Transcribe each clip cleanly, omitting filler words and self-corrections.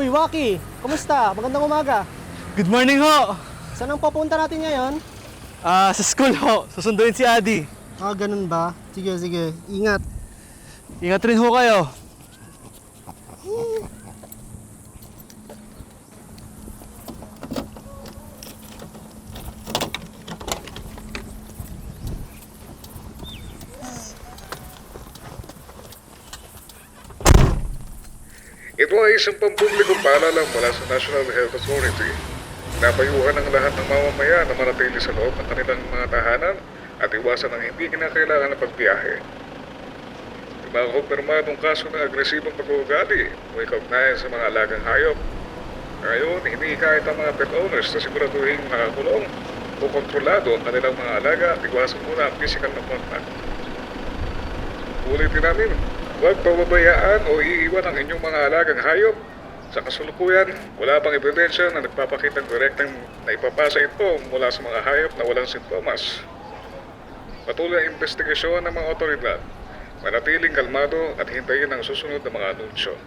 Uy, Waki! Kumusta? Magandang umaga. Good morning ho! Saan ang papunta natin ngayon? Sa school ho. Susunduin si Adi. Ganun ba? Sige, sige. Ingat. Ingat rin ho kayo. Ito ay isang pampublikong paalala mula sa National Health Authority. Napayuhan ang lahat ng mamamayan na manatili sa loob ng kanilang mga tahanan at iwasan ang hindi kinakailangan na pagbiyahe. Yung mga kumpirmadong kaso ng agresibong pag-uugali o ikaugnayan sa mga alagang hayop. Ngayon, hindi kahit ang mga pet owners na siguraduhin nakakulong o kontrolado ang kanilang mga alaga at iwasan muna ang physical na contact. Ulitin namin, huwag pababayaan o iiwan ang inyong mga alagang hayop. Sa kasalukuyan, wala pang ebidensya na nagpapakitang direktang naipapasa ito mula sa mga hayop na walang sintomas. Patuloy ang investigasyon ng mga otoridad. Manatiling kalmado at hintayin ang susunod na mga anunsyo.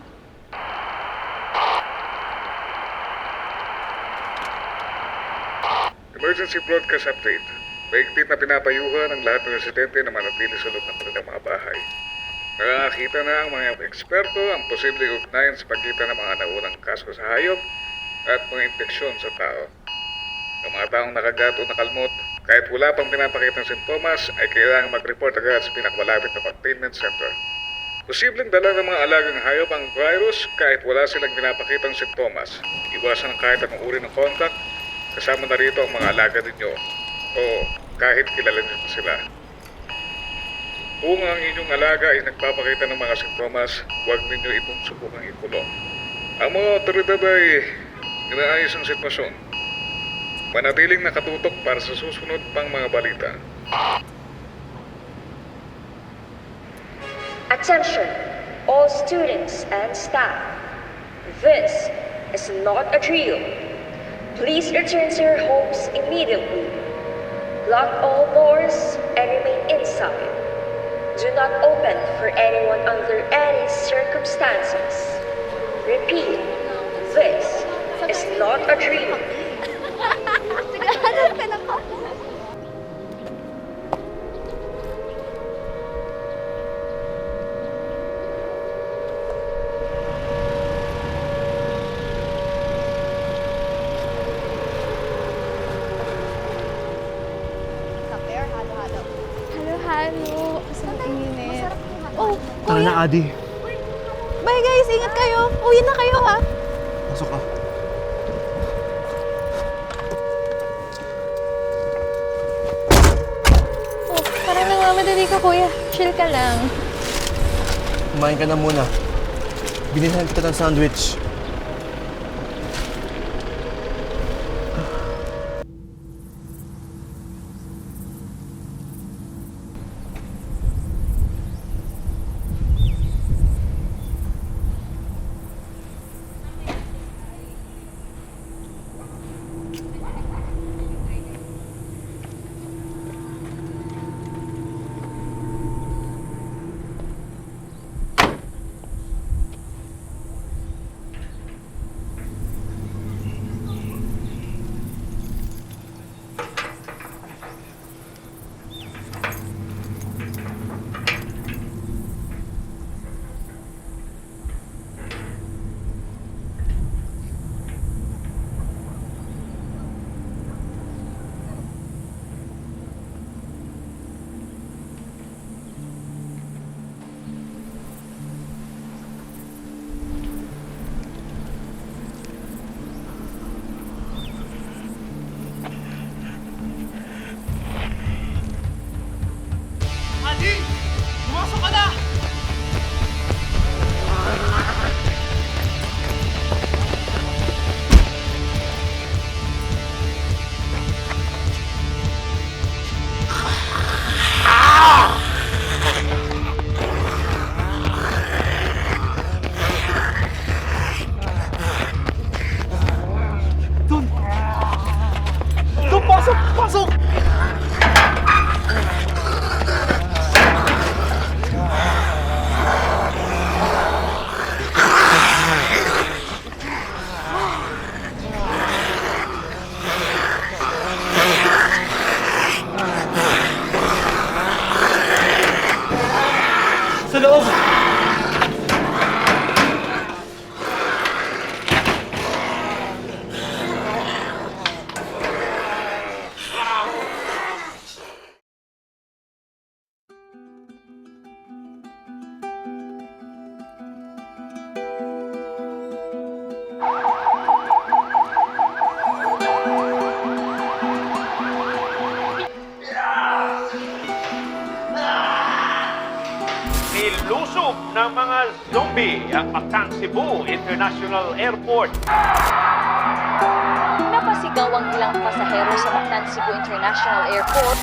Emergency Broadcast Update. Mahigpit na pinapayuhan ang lahat ng residente na manatili sa loob ng kanilang mga bahay. Nakakita na ang mga eksperto ang posibleng ugnayan sa pagitan ng mga naunang kaso sa hayop at mga infeksyon sa tao. Ang mga taong nakagat o nakalmot, kahit wala pang pinapakitang sintomas, ay kailangang mag-report agad sa pinakamalapit na containment center. Posibleng dala ng mga alagang hayop ang virus kahit wala silang pinapakitang sintomas. Iwasan ang kahit anong uri ng contact, kasama na rito ang mga alaga ninyo o kahit kilala niyo pa sila. Kung ang inyong alaga ay nagpapakita ng mga sintomas, huwag ninyo itong subukang ikulong. Ang mga otoridad ay inaayos ang sitwasyon. Manatiling nakatutok para sa susunod pang mga balita. Attention, all students and staff. This is not a drill. Please return to your homes immediately. Lock all doors and remain inside. Do not open for anyone under any circumstances. Repeat, this is not a dream. Naghahanap ka ng ako. Halo-halo. Masarap ang init. Oh, Tara na, kuya. Adi. Bye guys, ingat kayo. Uwi na kayo ha. Pasok ka. Oh, parang nagmamadali ka kuya. Chill ka lang. Kumain ka na muna. Binilhan kita ng sandwich. Adi! Pumasok ka na! Doon! Doon! Pasok! Pasok! ng mga zombie ang Mactan Cebu International Airport. Napasigaw ang ilang pasahero sa Mactan Cebu International Airport.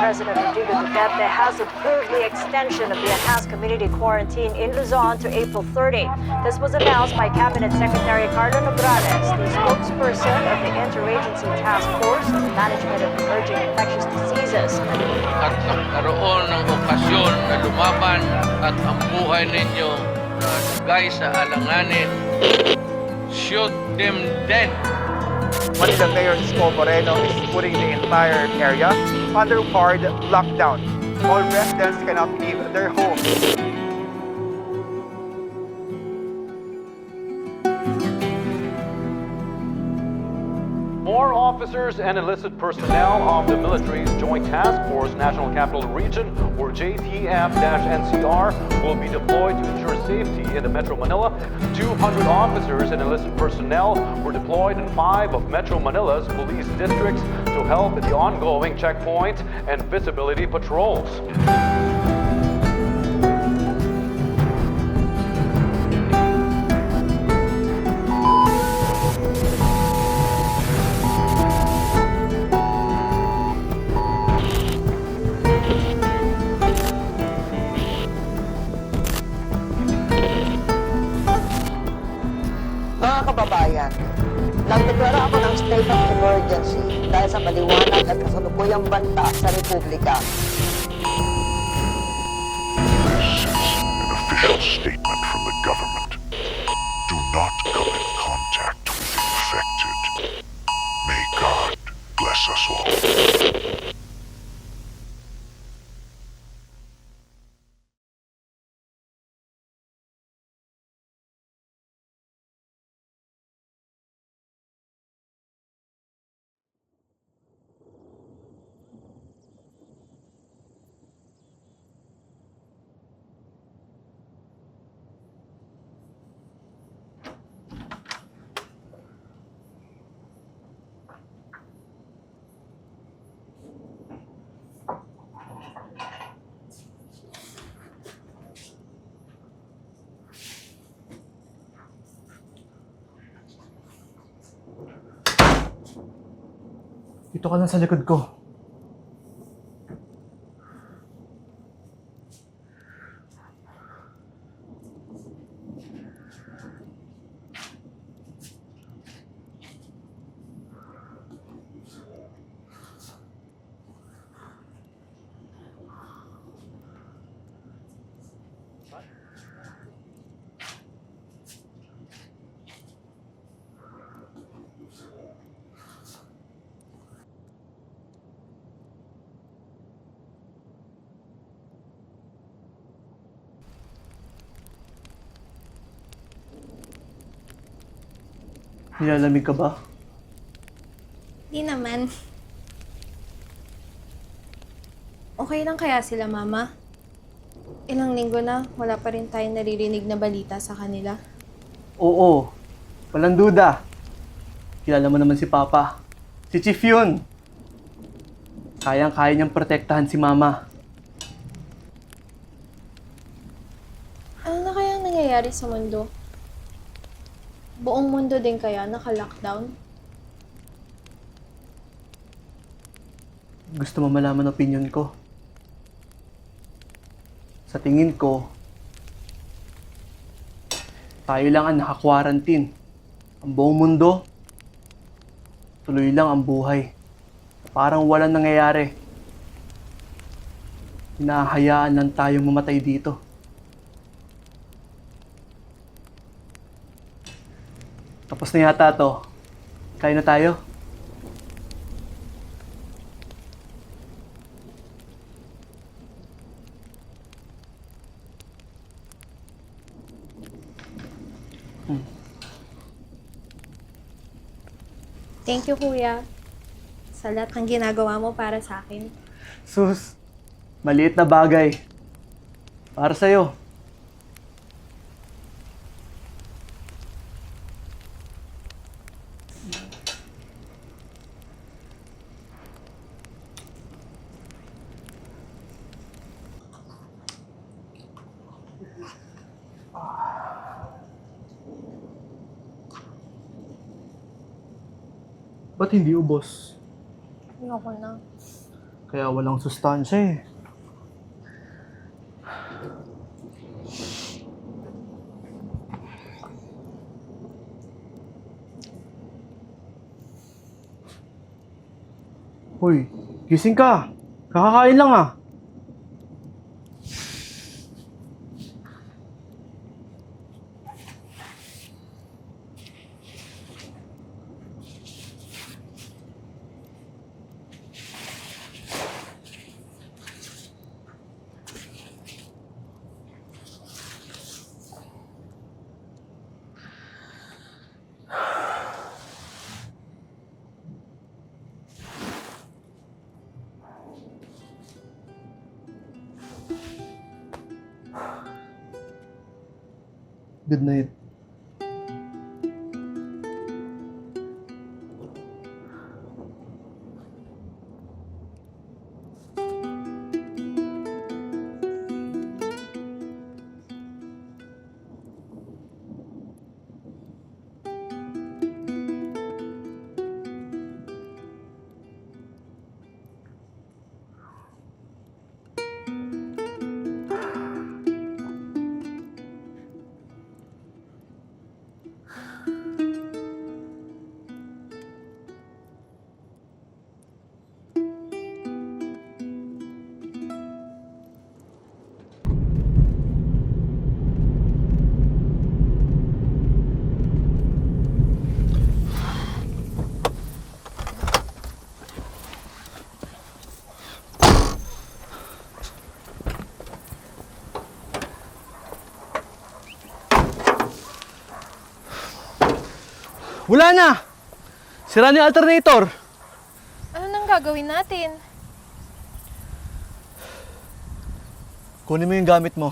President Rodrigo Duterte has approved the extension of the enhanced community quarantine in Luzon to April 30. This was announced by Cabinet Secretary Carlo Nograles, the spokesperson of the Interagency Task Force on the Management of Emerging Infectious Diseases. At nagkaroon ng okasyon na lumaban at ang buhay ninyo na nagay sa alanganin, shoot them dead. Manila Mayor Isko Moreno is putting the entire area under hard lockdown. All residents cannot leave their homes. More officers and enlisted personnel of the military's Joint Task Force National Capital Region, or JTF-NCR, will be deployed to ensure safety in the Metro Manila. 200 officers and enlisted personnel were deployed in 5 of Metro Manila's police districts to help in the ongoing checkpoint and visibility patrols. Mga kababayan, nagdeklara ako ng state of emergency dahil sa maliwanag at kasalukuyang banta sa Republika. This is an official statement from the government. Do not come in contact with the infected. May God bless us all. Dito ka lang sa likod ko. Nilalamig ka ba? Di naman. Okay lang kaya sila, Mama? Ilang linggo na, wala pa rin tayong naririnig na balita sa kanila. Oo. Walang duda. Kilala mo naman si Papa. Si Chief yun. Kayang-kaya niyang protektahan si Mama. Ano na kayang nangyayari sa mundo? Buong mundo din kaya naka-lockdown? Gusto mo malaman opinion ko? Sa tingin ko, tayo lang ang naka-quarantine. Ang buong mundo, tuloy lang ang buhay. Parang walang nangyayari. Hinahayaan lang tayong mamatay dito. Tapos na yata to. Kain na tayo. Thank you, Kuya. Sa lahat ng ginagawa mo para sa akin. Sus, maliit na bagay. Para sa'yo. Ba't hindi ubos? Ayoko na. Kaya walang sustansya eh. Hoy, gising ka. Kakakain lang ah. Good night. Wala na! Sira na yung alternator. Ano nang gagawin natin? Kunin mo yung gamit mo.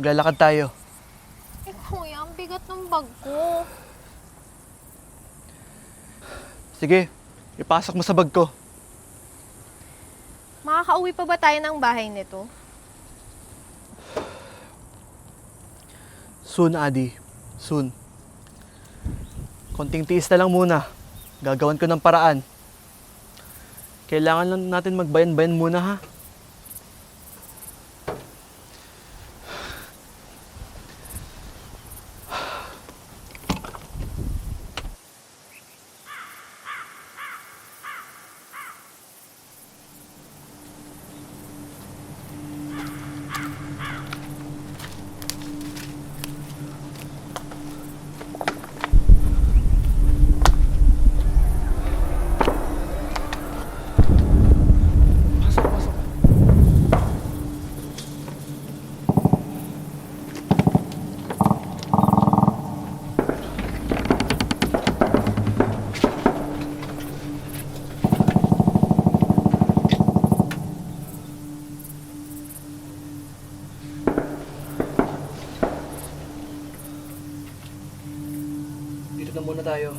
Maglalakad tayo. Eh kuya, ang bigat ng bag ko. Sige, ipasok mo sa bag ko. Makakauwi pa ba tayo ng bahay nito? Soon, Adi. Soon. Konting tiis na lang muna. Gagawan ko ng paraan. Kailangan lang natin magbayan-bayan muna, ha? Dito na muna tayo.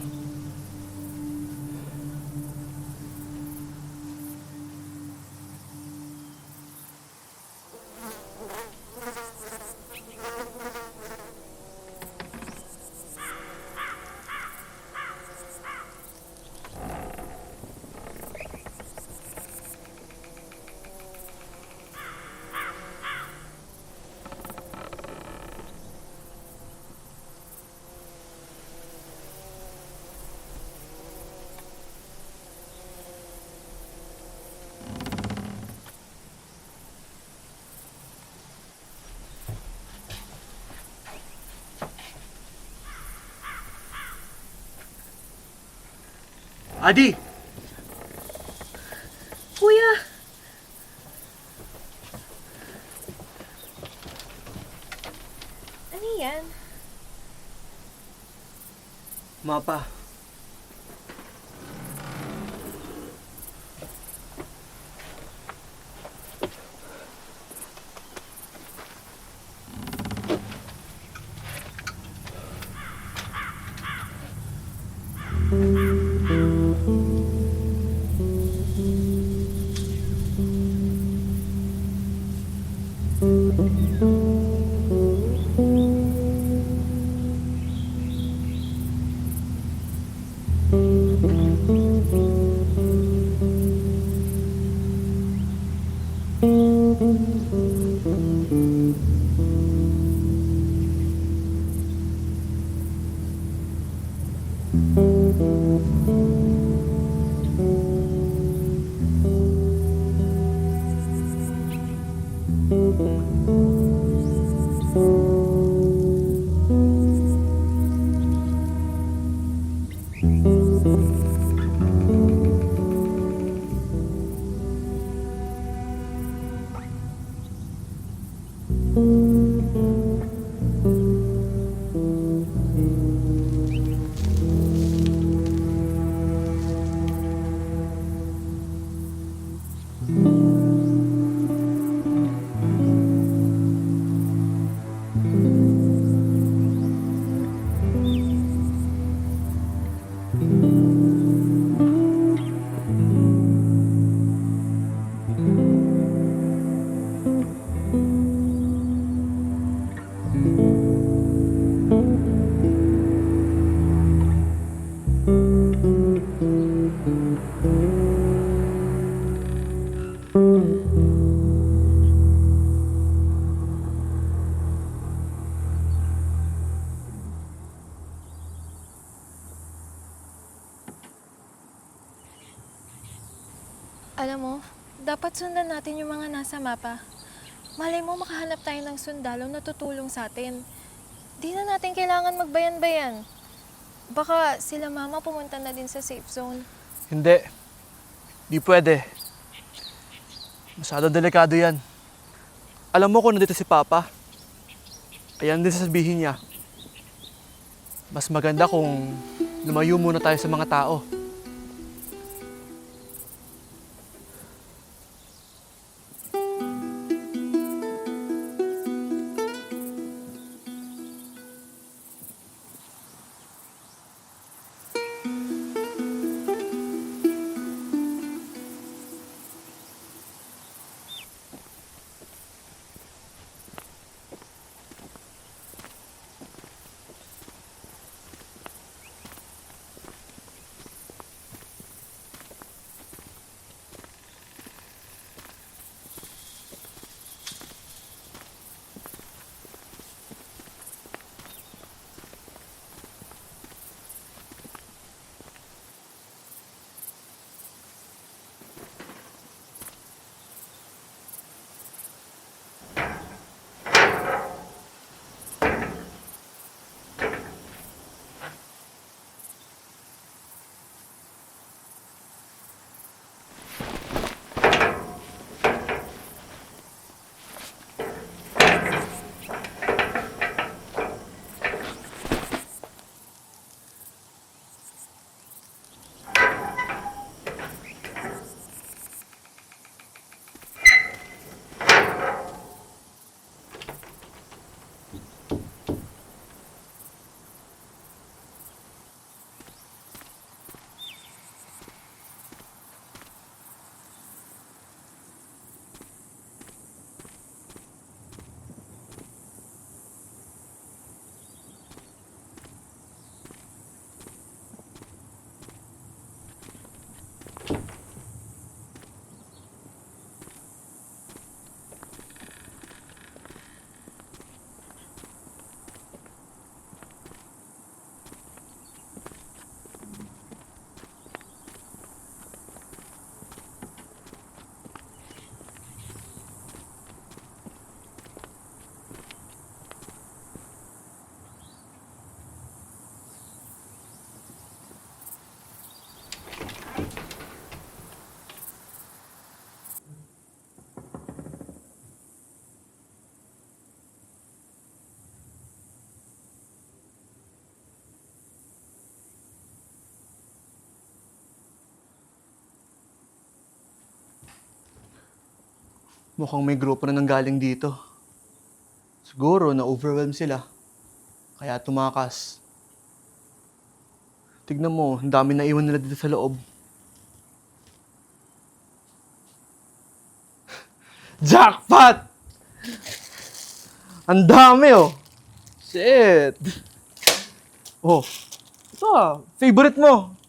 Adi! Kuya! Ano yan? Mapa. Alam mo, dapat sundan natin yung mga nasa mapa. Malay mo makahanap tayo ng sundalo na tutulong sa atin. Di na natin kailangan magbayan-bayan. Baka sila mama pumunta na din sa safe zone. Hindi. Di pwede. Masyado delikado yan. Alam mo kung nandito si Papa. Ayan din sasabihin niya. Mas maganda kung lumayo muna tayo sa mga tao. Mukhang may grupo na nanggaling dito. Siguro na-overwhelm sila. Kaya tumakas. Tignan mo, ang dami na iwan nila dito sa loob. Jackpot! Ang dami oh! Shit! Oh, ito ah, favorite mo.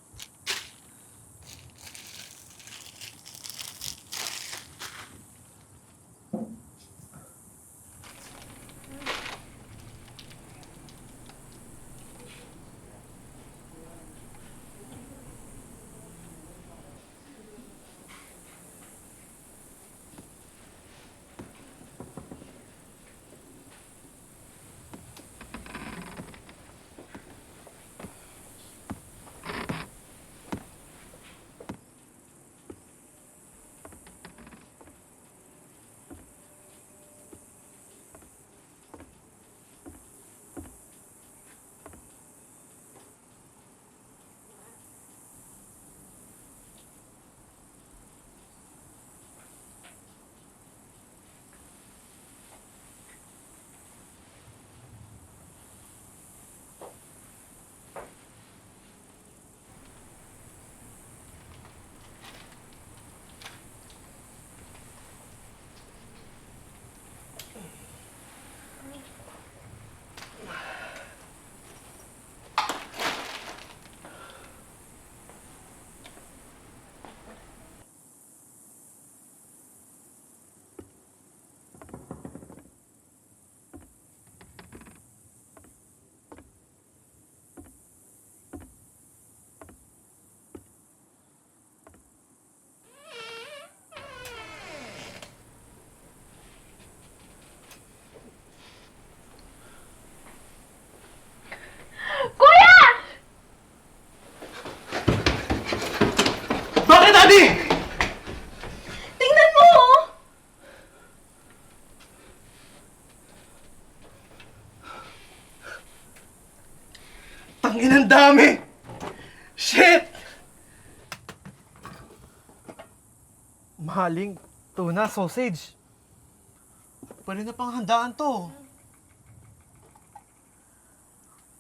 Tangin, ang dami! Shit! Mahaling tuna, sausage. Pwede na pang handaan to.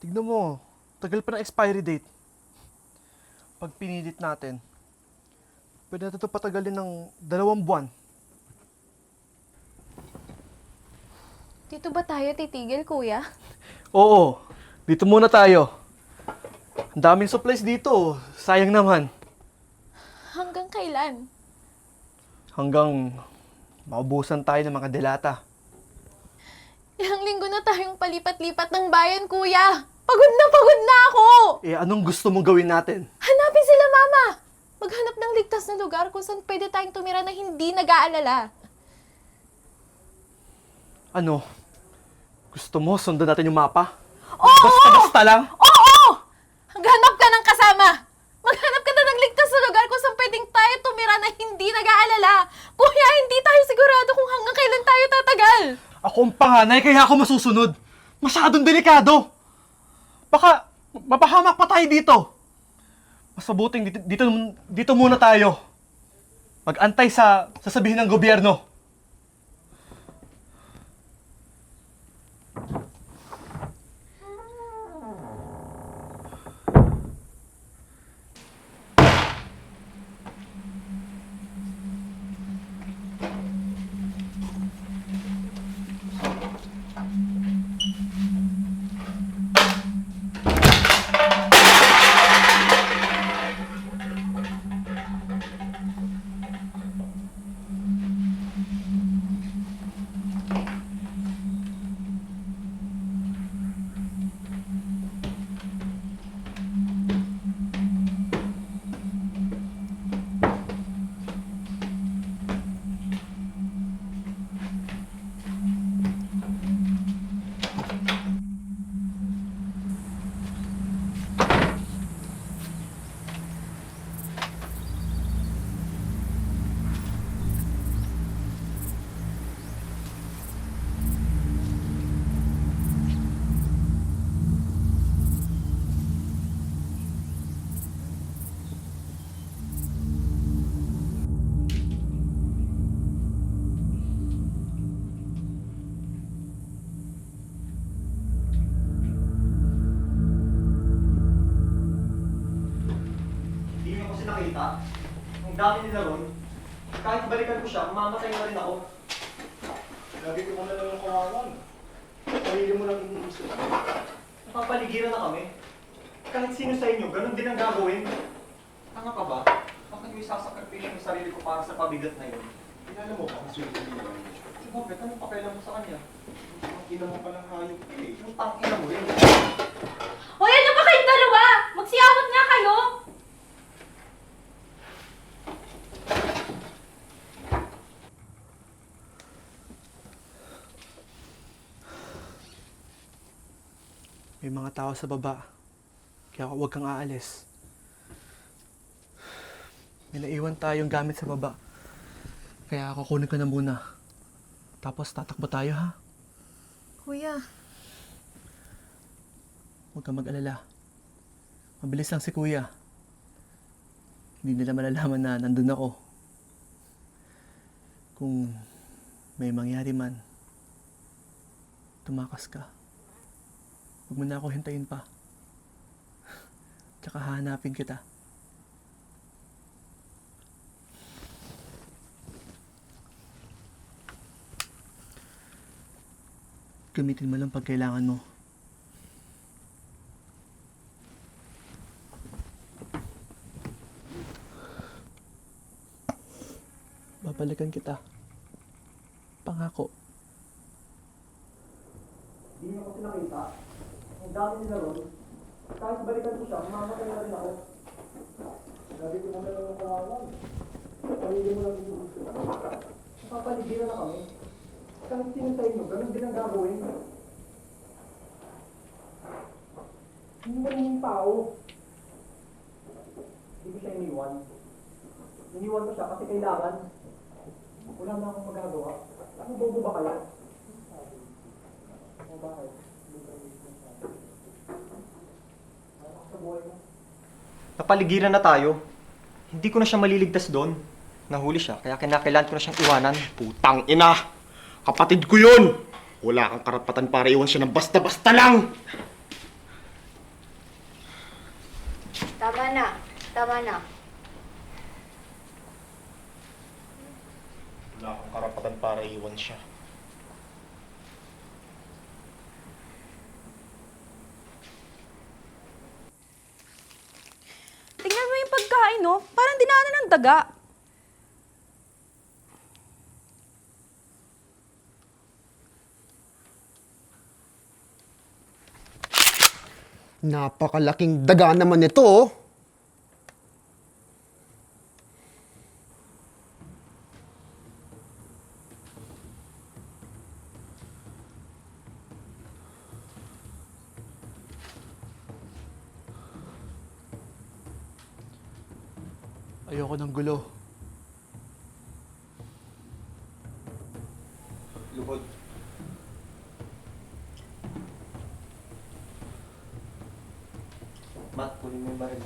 Tignan mo, tagal pa ng expiry date. Pag pinilit natin, pwede natin ito patagalin ng 2 buwan. Dito ba tayo titigil, kuya? Oo, dito muna tayo. Ang daming supplies dito, sayang naman. Hanggang kailan? Hanggang maubusan tayo ng mga delata. Ilang linggo na tayong palipat-lipat ng bayan, kuya. Pagod na ako! Eh, anong gusto mong gawin natin? Hanapin sila, mama! Maghanap ng ligtas na lugar kung saan pwede tayong tumira na hindi nag-aalala. Ano? Gusto mo sundan natin yung mapa? Oo! Basta-basta lang? Oo! Maghanap ka ng kasama! Maghanap ka na ng ligtas na lugar kung saan pwedeng tayo tumira na hindi nag-aalala. Kuya, hindi tayo sigurado kung hanggang kailan tayo tatagal. Ako ang panganay, kaya ako masusunod. Masyadong delikado. Baka mapahamak pa tayo dito. Mas mabuting dito muna tayo. Mag-antay sa sasabihin ng gobyerno. Nakita, ang dami nila ron, kahit balikan ko siya, mamatay na rin ako. Lagi ko na lang yung kawawan. Pamilya mo lang yung gusto. Napapaligiran na kami. Kahit sino sa inyo, ganun din ang gagawin. Tanga ka ba? Bakit yung isasakripisyo yung sarili ko para sa pabigat na yun? Kilala mo ba ang swerte niya? Si Bobet, anong pakialam mo sa kanya? Ang ina mo palang hayop eh. Yung tangina mo yun. Hoy, ano ba kayong dalawa? Magsiyawat nga kayo! May mga tao sa baba, kaya huwag kang aalis. May naiwan tayong gamit sa baba, kaya kukunin ko na muna. Tapos tatakbo tayo, ha? Kuya, Huwag kang mag-alala. Mabilis lang si Kuya. Hindi nila malalaman na nandun ako. Kung may mangyari man, tumakas ka. Huwag mo na ako hintayin pa. Tsaka hahanapin kita. Gamitin mo lang pag kailangan mo. Babalikan kita. Pangako. Hindi mo kasi nakita. Ang dami nila ron. Kahit balikan ko siya, mamatay na rin ako. Sabi ko muna lang ang kawawan. Pamilya mo lang yung gusto. Napapaligiran na kami. Kahit sino sa inyo, ganun din ang gagawin. Hindi mo yung tao. Hindi ko siya iniwan. Iniwan ko siya kasi kailangan. Wala na akong magagawa. Ano bobo ba kayo? O bakit? Napaligiran na tayo. Hindi ko na siya maliligtas doon. Nahuli siya, kaya kinakailangan ko na siyang iwanan. Putang ina! Kapatid ko yun! Wala kang karapatan para iwan siya ng basta-basta lang! Tama na. Tama na. Wala kang karapatan para iwan siya. Tingnan mo yung pagkain, no? Parang dinaanan ng daga. Napakalaking daga naman ito, oh. Ayoko ng gulo. Lubod. Matt, kunin mo yung baril.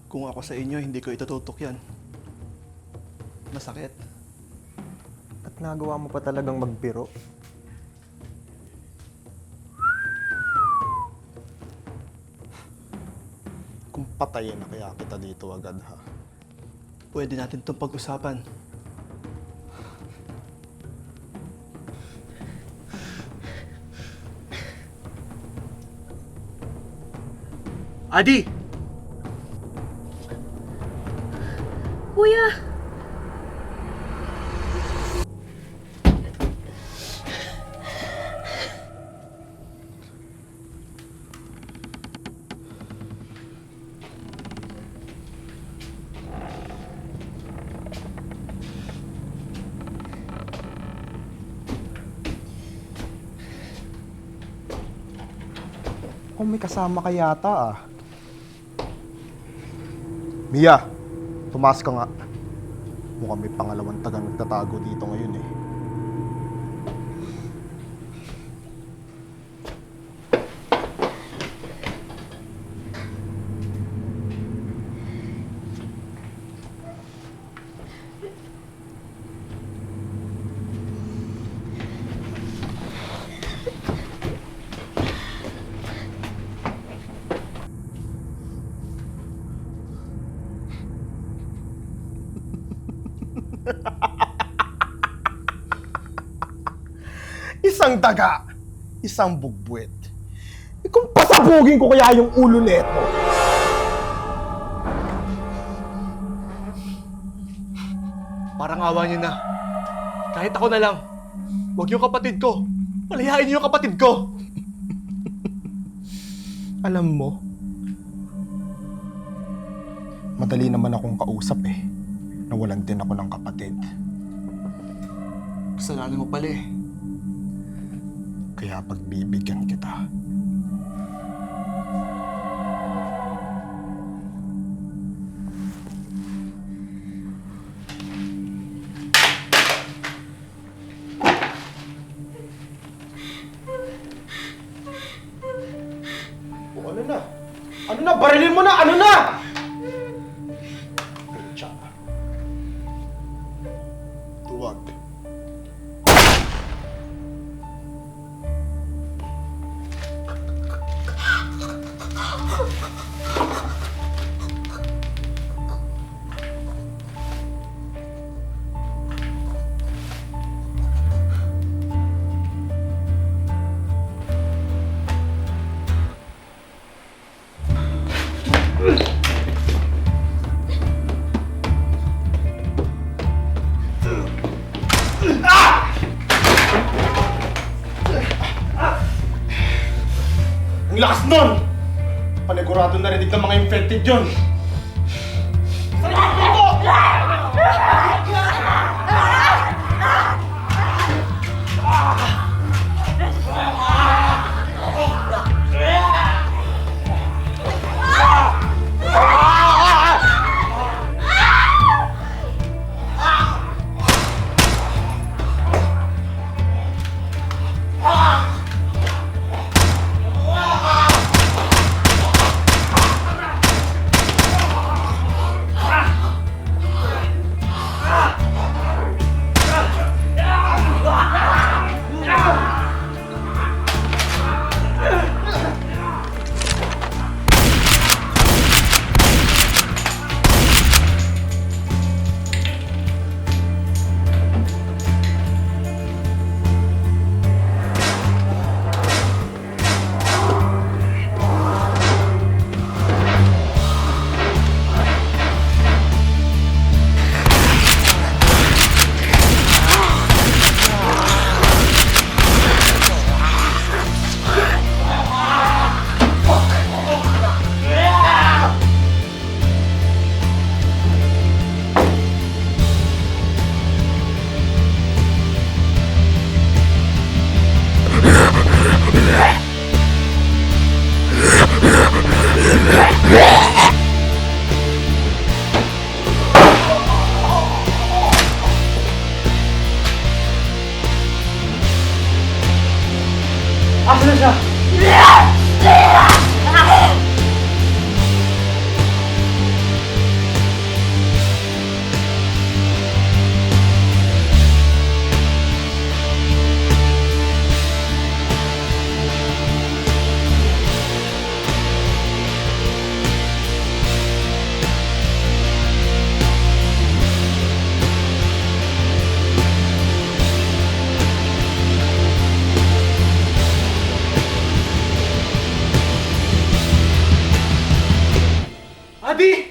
Kung ako sa inyo, hindi ko itututok yan. Masakit. At nagawa mo pa talagang magbiro. Kung patayin na kaya kita dito agad, ha? Pwede natin itong pag-usapan. Adi! Kuya! Kung may kasama ka yata, ah. Mia, tumaas ka nga. Mukhang may pangalawang tagang nagtatago dito ngayon, eh. Isang daga, isang bugbuet. Kung pasabugin ko kaya yung ulo neto. Parang awa niyo na. Kahit ako na lang. Huwag yung kapatid ko. Palayain niyo yung kapatid ko. Alam mo, madali naman akong kausap, eh. Nawalan din ako ng kapatid. Kasalanan mo pala eh. Kaya pagbibigyan kita. O ano na? Ano na? Barilin mo na! Ano na? Pucha. Tuwag. Ang lakas nun! Panigurado narinig ng mga infected yun! Salamat ko! Asa na siya? Adi!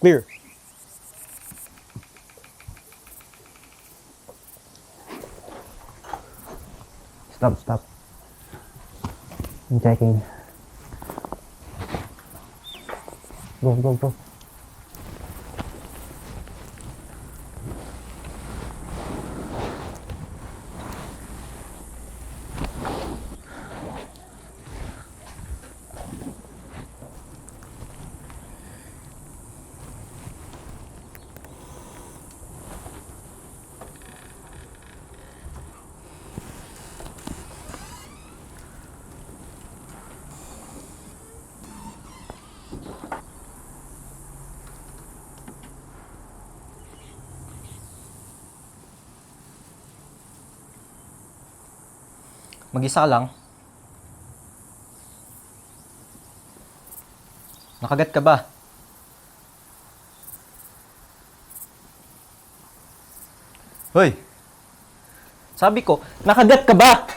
Clear. Stop. I'm checking. Go. Mag-isa ka lang? Nakagat ka ba? Hoy! Sabi ko, nakagat ka ba?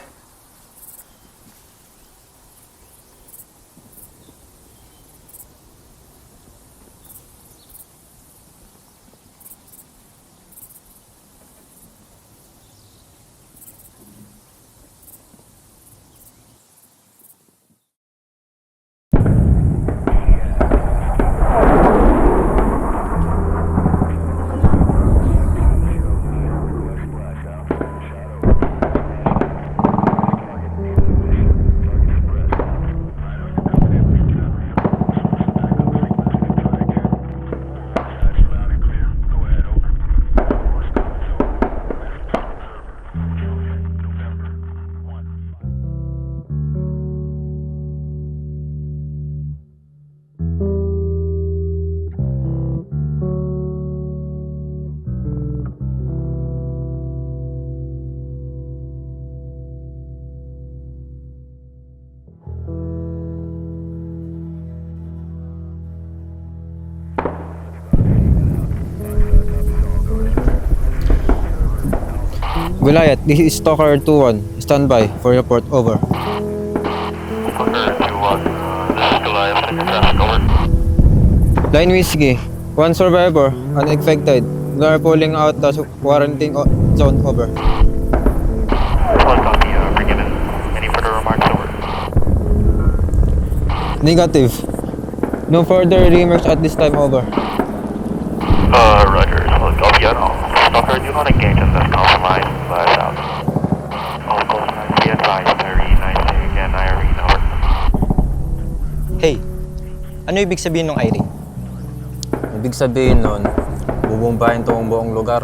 Goliath, this is Stalker 2-1. Stand by for report, over. Stalker 2-1, this is Goliath, check your traffic, over. Line Whiskey, 1 survivor, uninfected. We are pulling out the quarantine zone, over. One copy, bring it in. Any further remarks, over? Negative. No further remarks at this time, over. Roger. Copy, Stalker, do not engage in this compromise, but, all calls be advised, Irene, I say again, Irene, over. Hey, ano ibig sabihin ng Irene? Ibig sabihin nun, bubombahin tong buong lugar.